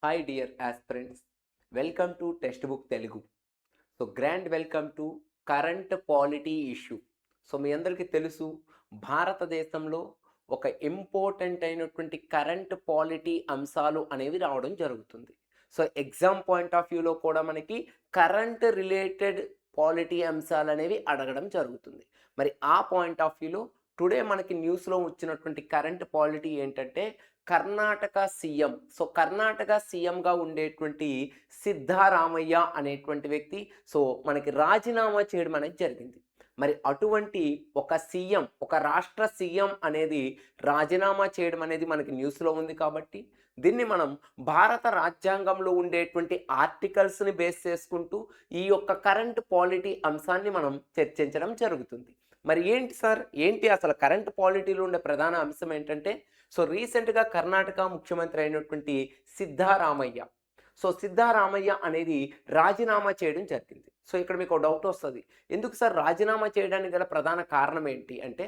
Hi dear aspirants, welcome to textbook Telugu. So grand welcome to current polity issue. So మీ అందరికీ తెలుసు, భారతదేశంలో ఒక ఇంపార్టెంట్ అయినటువంటి కరెంట్ పాలిటీ అంశాలు అనేవి రావడం జరుగుతుంది. సో ఎగ్జామ్ పాయింట్ ఆఫ్ వ్యూలో కూడా మనకి కరెంట్ రిలేటెడ్ పాలిటీ అంశాలు అనేవి అడగడం జరుగుతుంది. మరి ఆ పాయింట్ ఆఫ్ వ్యూలో టుడే మనకి న్యూస్లో వచ్చినటువంటి కరెంట్ పాలిటీ ఏంటంటే కర్ణాటక సీఎం. సో కర్ణాటక సీఎంగా ఉండేటువంటి సిద్ధారామయ్య అనేటువంటి వ్యక్తి మనకి రాజీనామా చేయడం అనేది జరిగింది. మరి అటువంటి ఒక సీఎం, ఒక రాష్ట్ర సీఎం అనేది రాజీనామా చేయడం అనేది మనకి న్యూస్లో ఉంది. కాబట్టి దీన్ని మనం భారత రాజ్యాంగంలో ఉండేటువంటి ఆర్టికల్స్ని బేస్ చేసుకుంటూ ఈ యొక్క కరెంట్ పాలిటీ అంశాన్ని మనం చర్చించడం జరుగుతుంది. మరి ఏంటి సార్, ఏంటి అసలు కరెంట్ పాలిటీలో ఉండే ప్రధాన అంశం ఏంటంటే రీసెంట్గా కర్ణాటక ముఖ్యమంత్రి అయినటువంటి సిద్ధారామయ్య సిద్ధారామయ్య అనేది రాజీనామా చేయడం జరిగింది. ఇక్కడ మీకు డౌట్ వస్తుంది, ఎందుకు సార్ రాజీనామా చేయడానికి గల ప్రధాన కారణం ఏంటి అంటే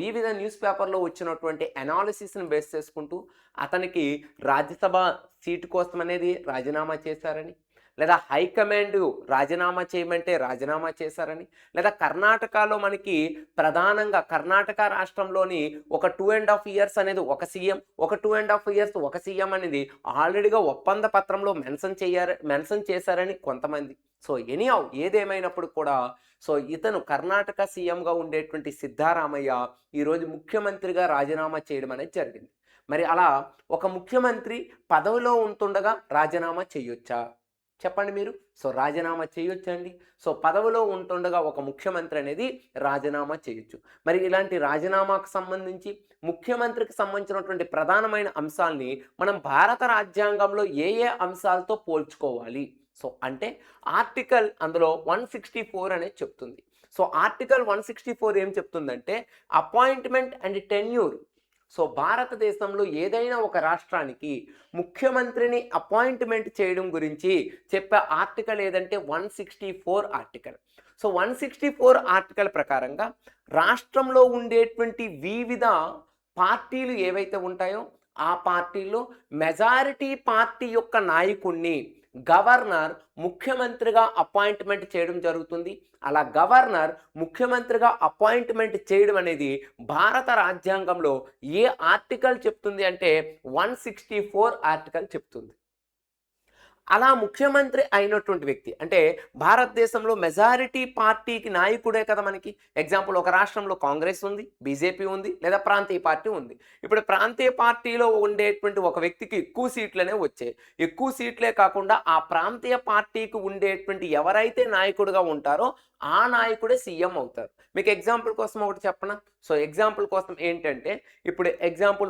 వివిధ న్యూస్ పేపర్లో వచ్చినటువంటి అనాలిసిస్ని బేస్ చేసుకుంటూ అతనికి రాజ్యసభ సీటు కోసం అనేది రాజీనామా చేశారని, లేదా హైకమాండ్ రాజీనామా చేయమంటే రాజీనామా చేశారని, లేదా కర్ణాటకలో మనకి ప్రధానంగా కర్ణాటక రాష్ట్రంలోని ఒక 2.5 years అనేది ఒక సీఎం, ఒక 2.5 years ఒక సీఎం అనేది ఆల్రెడీగా ఒప్పంద పత్రంలో మెన్షన్ చేశారని కొంతమంది. ఎనీహౌ ఏదేమైనప్పుడు కూడా ఇతను కర్ణాటక సీఎంగా ఉండేటువంటి సిద్ధారామయ్య ఈరోజు ముఖ్యమంత్రిగా రాజీనామా చేయడం అనేది జరిగింది. మరి అలా ఒక ముఖ్యమంత్రి పదవిలో ఉంటుండగా రాజీనామా చేయొచ్చా చెప్పండి మీరు? రాజీనామా చేయొచ్చండి. పదవిలో ఉంటుండగా ఒక ముఖ్యమంత్రి అనేది రాజీనామా చేయొచ్చు. మరి ఇలాంటి రాజీనామాకు సంబంధించి ముఖ్యమంత్రికి సంబంధించినటువంటి ప్రధానమైన అంశాలని మనం భారత రాజ్యాంగంలో ఏ ఏ అంశాలతో పోల్చుకోవాలి అంటే ఆర్టికల్ అందులో 164 అనేది చెప్తుంది. ఆర్టికల్ 164 ఏం చెప్తుందంటే అపాయింట్మెంట్ అండ్ టెన్యూర్. భారతదేశంలో ఏదైనా ఒక రాష్ట్రానికి ముఖ్యమంత్రిని అపాయింట్మెంట్ చేయడం గురించి చెప్పే ఆర్టికల్ ఏదంటే 164 ఆర్టికల్. 164 ఆర్టికల్ ప్రకారంగా రాష్ట్రంలో ఉండేటువంటి వివిధ పార్టీలు ఏవైతే ఉంటాయో ఆ పార్టీలో మెజారిటీ పార్టీ యొక్క నాయకుడిని గవర్నర్ ముఖ్యమంత్రిగా అపాయింట్మెంట్ చేయడం జరుగుతుంది. అలా గవర్నర్ ముఖ్యమంత్రిగా అపాయింట్మెంట్ చేయడం అనేది భారత రాజ్యాంగంలో ఏ ఆర్టికల్ చెప్తుంది అంటే 164 ఆర్టికల్ చెప్తుంది. అలా ముఖ్యమంత్రి అయినటువంటి వ్యక్తి అంటే భారతదేశంలో మెజారిటీ పార్టీకి నాయకుడే కదా మనకి. ఎగ్జాంపుల్, ఒక రాష్ట్రంలో కాంగ్రెస్ ఉంది, బీజేపీ ఉంది, లేదా ప్రాంతీయ పార్టీ ఉంది. ఇప్పుడు ప్రాంతీయ పార్టీలో ఉండేటువంటి ఒక వ్యక్తికి ఎక్కువ సీట్లనే వచ్చాయి. ఎక్కువ సీట్లే కాకుండా ఆ ప్రాంతీయ పార్టీకి ఉండేటువంటి ఎవరైతే నాయకుడిగా ఉంటారో ఆ నాయకుడే సీఎం అవుతారు. మీకు ఎగ్జాంపుల్ కోసం ఒకటి చెప్పనా? ఎగ్జాంపుల్ కోసం ఏంటంటే ఇప్పుడు ఎగ్జాంపుల్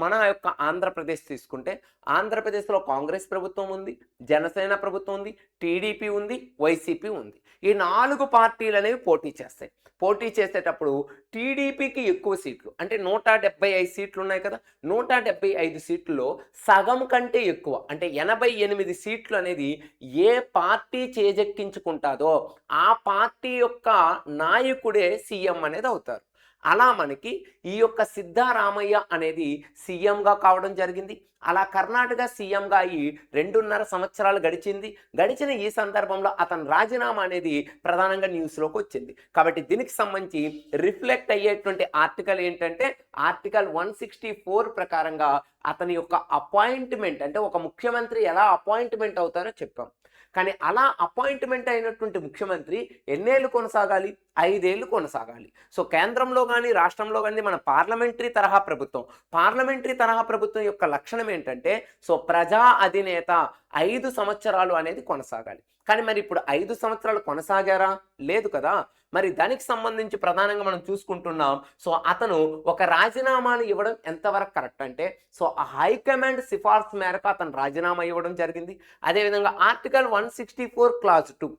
మన యొక్క ఆంధ్రప్రదేశ్ తీసుకుంటే ఆంధ్రప్రదేశ్లో కాంగ్రెస్ ప్రభుత్వం ఉంది, జనసేన ప్రభుత్వం ఉంది, టీడీపీ ఉంది, వైసీపీ ఉంది. ఈ 4 పార్టీలు అనేవి పోటీ చేస్తాయి. పోటీ చేసేటప్పుడు టీడీపీకి ఎక్కువ సీట్లు అంటే 175 సీట్లు ఉన్నాయి కదా. 175 సీట్లలో సగం కంటే ఎక్కువ అంటే 88 సీట్లు అనేది ఏ పార్టీ చేజెక్కించుకుంటాదో ఆ పార్టీ యొక్క నాయకుడే సీఎం అనేది అవుతారు. అలా మనకి ఈ యొక్క సిద్ధారామయ్య అనేది సీఎంగా కావడం జరిగింది. అలా కర్ణాటక సీఎంగా అయ్యి 2.5 సంవత్సరాలు గడిచిన ఈ సందర్భంలో అతని రాజీనామా అనేది ప్రధానంగా న్యూస్లోకి వచ్చింది. కాబట్టి దీనికి సంబంధించి రిఫ్లెక్ట్ అయ్యేటువంటి ఆర్టికల్ ఏంటంటే ఆర్టికల్ 164 ప్రకారంగా అతని యొక్క అపాయింట్మెంట్ అంటే ఒక ముఖ్యమంత్రి ఎలా అపాయింట్మెంట్ అవుతారో చెప్పాం. కానీ అలా అపాయింట్మెంట్ అయినటువంటి ముఖ్యమంత్రి ఎన్నేళ్ళు కొనసాగాలి? 5 ఏళ్ళు కొనసాగాలి. కేంద్రంలో కానీ రాష్ట్రంలో కానీ మన పార్లమెంటరీ తరహా ప్రభుత్వం యొక్క లక్షణం ఏంటంటే ప్రజా అధినేత 5 సంవత్సరాలు అనేది కొనసాగాలి. కానీ మరి ఇప్పుడు 5 సంవత్సరాలు కొనసాగారా? లేదు కదా. మరి దానికి సంబంధించి ప్రధానంగా మనం చూసుకుంటున్నాం. అతను ఒక రాజీనామాను ఇవ్వడం ఎంతవరకు కరెక్ట్ అంటే హైకమాండ్ సిఫార్సు మేరకు అతను రాజీనామా ఇవ్వడం జరిగింది. అదేవిధంగా ఆర్టికల్ 164 క్లాజ్ 2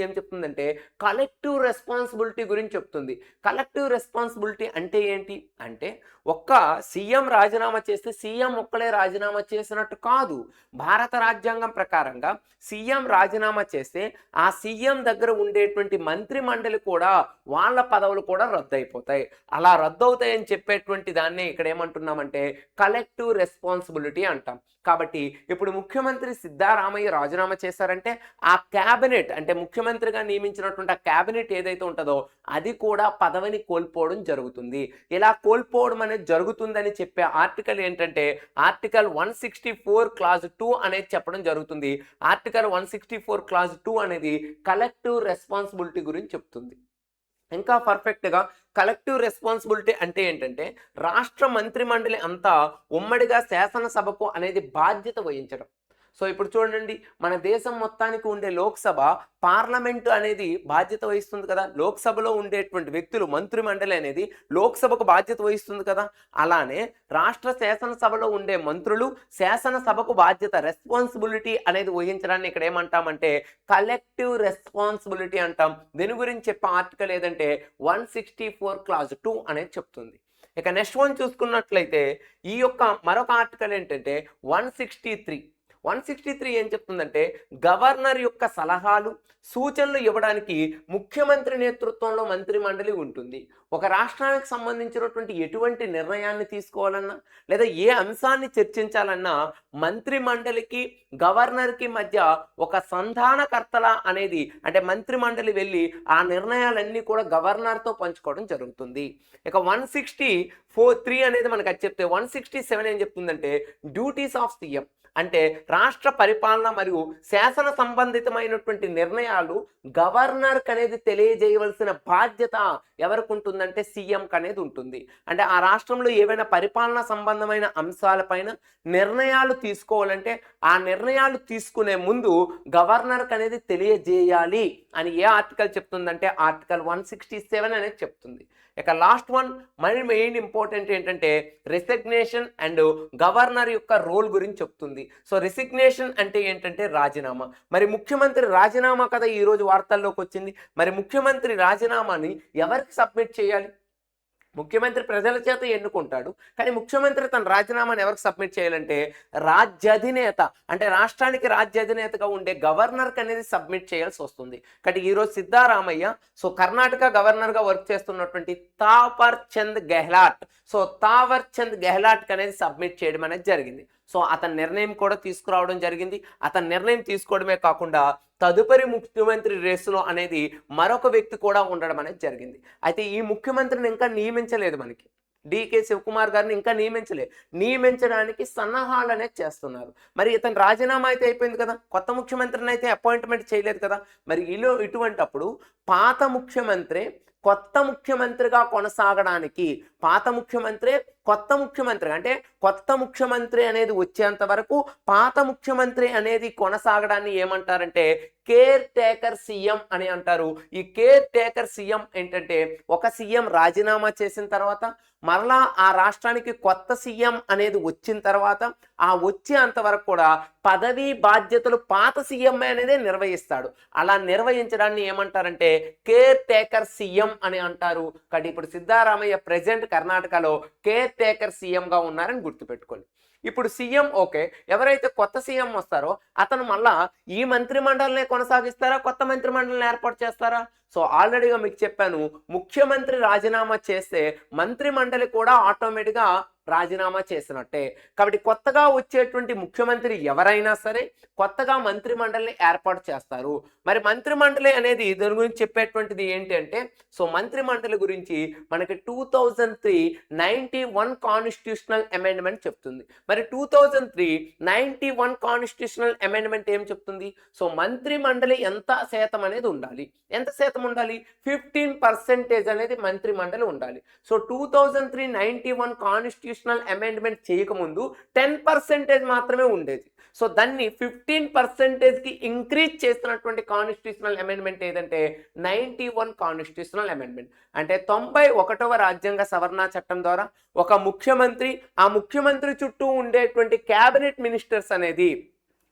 ఏం చెప్తుందంటే కలెక్టివ్ రెస్పాన్సిబిలిటీ గురించి చెప్తుంది. కలెక్టివ్ రెస్పాన్సిబిలిటీ అంటే ఏంటి అంటే, ఒక్క సీఎం రాజీనామా చేస్తే సీఎం ఒక్కలే రాజీనామా చేసినట్టు కాదు. భారత రాజ్యాంగం ప్రకారంగా సీఎం రాజీనామా చేస్తే ఆ సీఎం దగ్గర ఉండేటువంటి మంత్రి మండలి కూడా వాళ్ళ పదవులు కూడా రద్దు అయిపోతాయి. అలా రద్దు అవుతాయని చెప్పేటువంటి దాన్ని ఇక్కడ ఏమంటున్నామంటే కలెక్టివ్ రెస్పాన్సిబిలిటీ అంటాం. కాబట్టి ఇప్పుడు ముఖ్యమంత్రి సిద్ధారామయ్య రాజీనామా చేశారంటే ఆ క్యాబినెట్ అంటే ముఖ్యమంత్రిగా నియమించినటువంటి ఆ క్యాబినెట్ ఏదైతే ఉంటుందో అది కూడా పదవిని కోల్పోవడం జరుగుతుంది. ఇలా కోల్పోవడం అనేది జరుగుతుందని చెప్పే ఆర్టికల్ ఏంటంటే ఆర్టికల్ 164 క్లాజ్ 2 అనేది చెప్పడం జరుగుతుంది. ఆర్టికల్ 164 క్లాజ్ 2 అనేది కలెక్టివ్ రెస్పాన్సిబిలిటీ గురించి చెప్తుంది. ఇంకా పర్ఫెక్ట్గా కలెక్టివ్ రెస్పాన్సిబిలిటీ అంటే ఏంటంటే రాష్ట్ర మంత్రి మండలి అంతా ఉమ్మడిగా శాసనసభకు అనేది బాధ్యత వహించడం. సో ఇప్పుడు చూడండి, మన దేశం మొత్తానికి ఉండే లోక్సభ పార్లమెంటు అనేది బాధ్యత వహిస్తుంది కదా. లోక్సభలో ఉండేటువంటి వ్యక్తులు మంత్రి మండలి అనేది లోక్సభకు బాధ్యత వహిస్తుంది కదా. అలానే రాష్ట్ర శాసనసభలో ఉండే మంత్రులు శాసనసభకు బాధ్యత రెస్పాన్సిబిలిటీ అనేది వహించడాన్ని ఇక్కడ ఏమంటామంటే కలెక్టివ్ రెస్పాన్సిబిలిటీ అంటాం. దీని గురించి చెప్పే ఆర్టికల్ ఏదంటే 164 క్లాజ్ 2 అనేది చెప్తుంది. ఇక నెక్స్ట్ వన్ చూసుకున్నట్లయితే ఈ యొక్క మరొక ఆర్టికల్ ఏంటంటే 163 ఏం చెప్తుందంటే గవర్నర్ యొక్క సలహాలు సూచనలు ఇవ్వడానికి ముఖ్యమంత్రి నేతృత్వంలో మంత్రి మండలి ఉంటుంది. ఒక రాష్ట్రానికి సంబంధించినటువంటి ఎటువంటి నిర్ణయాన్ని తీసుకోవాలన్నా లేదా ఏ అంశాన్ని చర్చించాలన్నా మంత్రి మండలికి గవర్నర్కి మధ్య ఒక సంధానకర్తల అనేది అంటే మంత్రి మండలి వెళ్ళి ఆ నిర్ణయాలన్నీ కూడా గవర్నర్తో పంచుకోవడం జరుగుతుంది. ఇక 164(3) అనేది మనకు అది చెప్తే 167 ఏం చెప్తుందంటే డ్యూటీస్ ఆఫ్ సీఎం అంటే రాష్ట్ర పరిపాలన మరియు శాసన సంబంధితమైనటువంటి నిర్ణయాలు గవర్నర్కి అనేది తెలియజేయవలసిన బాధ్యత ఎవరికి ఉంటుందంటే సీఎంకి అనేది ఉంటుంది. అంటే ఆ రాష్ట్రంలో ఏవైనా పరిపాలన సంబంధమైన అంశాలపైన నిర్ణయాలు తీసుకోవాలంటే ఆ నిర్ణయాలు తీసుకునే ముందు గవర్నర్కి అనేది తెలియజేయాలి అని ఏ ఆర్టికల్ చెప్తుందంటే ఆర్టికల్ 167 అనేది చెప్తుంది. ఇక లాస్ట్ వన్ మరి మెయిన్ ఇంపార్టెంట్ ఏంటంటే రెసిగ్నేషన్ అండ్ గవర్నర్ యొక్క రోల్ గురించి చెప్తుంది. సో రెసిగ్నేషన్ అంటే ఏంటంటే రాజీనామా. మరి ముఖ్యమంత్రి రాజీనామా కదా ఈరోజు వార్తల్లోకి వచ్చింది. మరి ముఖ్యమంత్రి రాజీనామాని ఎవరికి సబ్మిట్ చేయాలి? ముఖ్యమంత్రి ప్రజల చేత ఎన్నుకుంటాడు, కానీ ముఖ్యమంత్రి తన రాజీనామాను ఎవరికి సబ్మిట్ చేయాలంటే రాజ్యాధినేత అంటే రాష్ట్రానికి రాజ్యాధినేతగా ఉండే గవర్నర్కి అనేది సబ్మిట్ చేయాల్సి వస్తుంది. కాబట్టి ఈరోజు సిద్ధారామయ్య సో కర్ణాటక గవర్నర్గా వర్క్ చేస్తున్నటువంటి తావర్ చంద్ గెహ్లాట్ అనేది సబ్మిట్ చేయడం అనేది జరిగింది. సో అతని నిర్ణయం కూడా తీసుకురావడం జరిగింది. అతని నిర్ణయం తీసుకోవడమే కాకుండా తదుపరి ముఖ్యమంత్రి రేసులో అనేది మరొక వ్యక్తి కూడా ఉండడం అనేది జరిగింది. అయితే ఈ ముఖ్యమంత్రిని ఇంకా నియమించలేదు, మనకి డికే శివకుమార్ గారిని ఇంకా నియమించడానికి సన్నాహాలు అనేది చేస్తున్నారు. మరి ఇతను రాజీనామా అయితే అయిపోయింది కదా, కొత్త ముఖ్యమంత్రిని అయితే అపాయింట్మెంట్ చేయలేదు కదా. మరి ఇటువంటప్పుడు పాత ముఖ్యమంత్రి కొత్త ముఖ్యమంత్రిగా కొనసాగడానికి పాత ముఖ్యమంత్రి కొత్త ముఖ్యమంత్రి అంటే కొత్త ముఖ్యమంత్రి అనేది వచ్చేంత వరకు పాత ముఖ్యమంత్రి అనేది కొనసాగడాన్ని ఏమంటారంటే కేర్ టేకర్ సీఎం అని అంటారు. ఈ కేర్ టేకర్ సీఎం ఏంటంటే ఒక సీఎం రాజీనామా చేసిన తర్వాత మరలా ఆ రాష్ట్రానికి కొత్త సీఎం అనేది వచ్చిన తర్వాత ఆ వచ్చేంత వరకు కూడా పదవీ బాధ్యతలు పాత సీఎం అనేది నిర్వహిస్తాడు. అలా నిర్వహించడాన్ని ఏమంటారంటే కేర్ టేకర్ సీఎం అని అంటారు. కాబట్టి ఇప్పుడు సిద్ధారామయ్య ప్రెజెంట్ కర్ణాటకలో కేర్ టేకర్ సీఎంగా ఉన్నారని గుర్తుపెట్టుకోండి. ఇప్పుడు సీఎం ఓకే, ఎవరైతే కొత్త సీఎం వస్తారో అతను మళ్ళా ఈ మంత్రి మండలినే కొనసాగిస్తారా, కొత్త మంత్రి మండలిని ఏర్పాటు చేస్తారా? సో ఆల్రెడీగా మీకు చెప్పాను, ముఖ్యమంత్రి రాజీనామా చేస్తే మంత్రి మండలి కూడా ఆటోమేటిక్గా రాజీనామా చేసినట్టే. కాబట్టి కొత్తగా వచ్చేటువంటి ముఖ్యమంత్రి ఎవరైనా సరే కొత్తగా మంత్రి మండలిని ఏర్పాటు చేస్తారు. మరి మంత్రి మండలి అనేది దాని గురించి చెప్పేటువంటిది ఏంటి అంటే సో మంత్రి మండలి గురించి మనకి 2003 91 కాన్స్టిట్యూషనల్ అమెండ్మెంట్ చెప్తుంది. మరి 2003 91 కాన్స్టిట్యూషనల్ అమెండ్మెంట్ ఏం చెప్తుంది? సో మంత్రి మండలి ఎంత శాతం అనేది ఉండాలి, ఎంత శాతం ఉండాలి? 15% అనేది మంత్రి మండలి ఉండాలి. సో 2003 91 కాన్స్టిట్యూషనల్ అమెండ్మెంట్ చేయకముందు 10% మాత్రమే ఉండేది. సో దాన్ని 15%కి ఇంక్రీజ్ చేస్తున్నటువంటి కాన్స్టిట్యూషనల్ అమెండ్మెంట్ ఏదంటే 91 కాన్స్టిట్యూషనల్ అమెండ్మెంట్. అంటే 91వ రాజ్యాంగ సవరణ చట్టం ద్వారా ఒక ముఖ్యమంత్రి ఆ ముఖ్యమంత్రి చుట్టూ ఉండేటువంటి క్యాబినెట్ మినిస్టర్స్ అనేది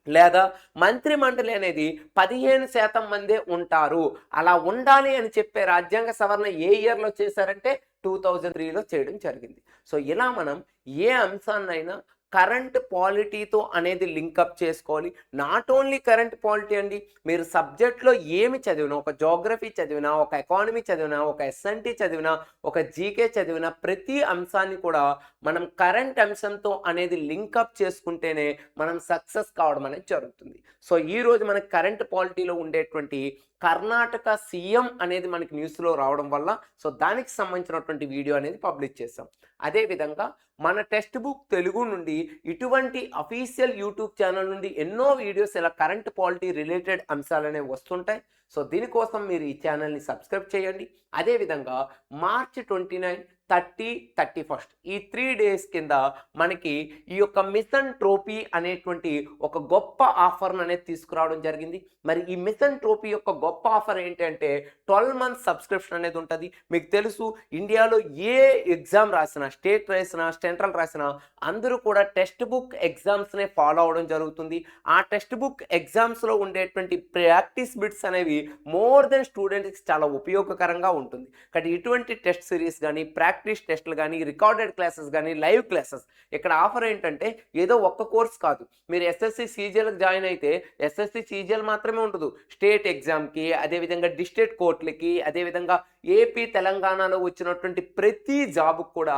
లేదా మంత్రి మండలి అనేది 15% మందే ఉంటారు. అలా ఉండాలి అని చెప్పే రాజ్యాంగ సవరణ ఏ ఇయర్‌లో చేశారంటే 2003లో చేయడం జరిగింది. సో, ఇలా మనం ఏ అంశాన్నైనా కరెంట్ పాలిటీతో అనేది లింకప్ చేసుకోవాలి. నాట్ ఓన్లీ కరెంట్ పాలిటీ అండి. మీరు సబ్జెక్ట్‌లో ఏమి చదివినా, ఒక జియోగ్రఫీ చదివినా, ఒక ఎకానమీ చదివినా, ఒక ఎస్ఎన్టీ చదివినా, ఒక జీకే చదివినా ప్రతి అంశాన్ని కూడా మనం కరెంట్ అంశంతో అనేది లింకప్ చేసుకుంటేనే మనం సక్సెస్ కావడం అనేది జరుగుతుంది. సో, ఈరోజు మనకి కరెంట్ పాలిటీలో ఉండేటువంటి కర్ణాటక సీఎం అనేది మనకి న్యూస్‌లో రావడం వల్ల సో, దానికి సంబంధించినటువంటి వీడియో అనేది పబ్లిష్ చేశాం. అదేవిధంగా మన టెక్స్ట్ బుక్ తెలుగు నుండి ఇటువంటి అఫీషియల్ యూట్యూబ్ ఛానల్ నుండి ఎన్నో వీడియోస్ ఇలా కరెంట్ పాలిటీ రిలేటెడ్ అంశాలనేవి వస్తుంటాయి. సో, దీనికోసం మీరు ఈ ఛానల్‌ని సబ్స్క్రైబ్ చేయండి. అదేవిధంగా మార్చ్ 29, 30, 31 ఈ 3 డేస్ కింద మనకి ఈ యొక్క మిషన్ ట్రోఫీ అనేటువంటి ఒక గొప్ప ఆఫర్‌ని అనేది తీసుకురావడం జరిగింది. మరి ఈ మిషన్ ట్రోఫీ యొక్క గొప్ప ఆఫర్ ఏంటి అంటే 12 మంత్స్ సబ్స్క్రిప్షన్ అనేది ఉంటది. మీకు తెలుసు ఇండియాలో ఏ ఎగ్జామ్ రాసినా, స్టేట్ రాసినా, సెంట్రల్ రాసినా అందరూ కూడా టెక్స్ట్ బుక్ ఎగ్జామ్స్‌నే ఫాలో అవ్వడం జరుగుతుంది. ఆ టెక్స్ట్ బుక్ ఎగ్జామ్స్‌లో ఉండేటువంటి ప్రాక్టీస్ బిట్స్ అనేవి మోర్ దెన్ స్టూడెంట్స్‌కి చాలా ఉపయోగకరంగా ఉంటుంది. కాబట్టి ఇటువంటి టెస్ట్ సిరీస్ గానీ, ప్రాక్టీస్ టెస్ట్‌లు గానీ, రికార్డెడ్ క్లాసెస్ గానీ, లైవ్ క్లాసెస్ ఇక్కడ ఆఫర్ ఏంటంటే ఏదో ఒక్క కోర్స్ కాదు. మీరు ఎస్ఎస్‌సి, సీజీఎల్‌కి జాయిన్ అయితే ఎస్ఎస్‌సి, సీజీఎల్ మాత్రమే ఉండదు. స్టేట్ ఎగ్జామ్‌కి, అదేవిధంగా డిస్ట్రిక్ట్ కోర్టులకి, అదేవిధంగా ఏపీ, తెలంగాణలో వచ్చినటువంటి ప్రతి జాబ్‌కి కూడా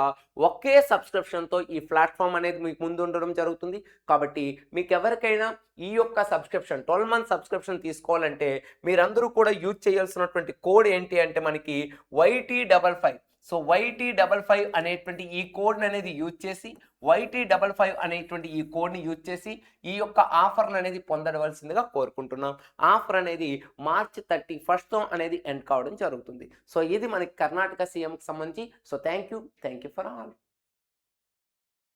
ఒకే సబ్స్క్రిప్షన్‌తో ఈ ప్లాట్‌ఫామ్ అనేది మీకు ముందు ఉండడం జరుగుతుంది. కాబట్టి మీకెవరికైనా ఈ యొక్క సబ్స్క్రిప్షన్ 12 మంత్ సబ్స్క్రిప్షన్ తీసుకోవాలంటే మీరందరూ కూడా యూజ్ చేయాల్సినటువంటి కోడ్ ఏంటి అంటే మనకి YT55. సో, YT55 అనేటువంటి ఈ కోడ్‌ని అనేది యూజ్ చేసి YT55 అనేటువంటి ఈ కోడ్‌ని యూజ్ చేసి ఈ యొక్క ఆఫర్‌ని అనేది పొందవలసిందిగా కోరుకుంటున్నాం. ఆఫర్ అనేది మార్చ్ 31తో అనేది ఎండ్ కావడం జరుగుతుంది. సో, ఇది మనకి కర్ణాటక సీఎంకి సంబంధించి. So, thank you for all.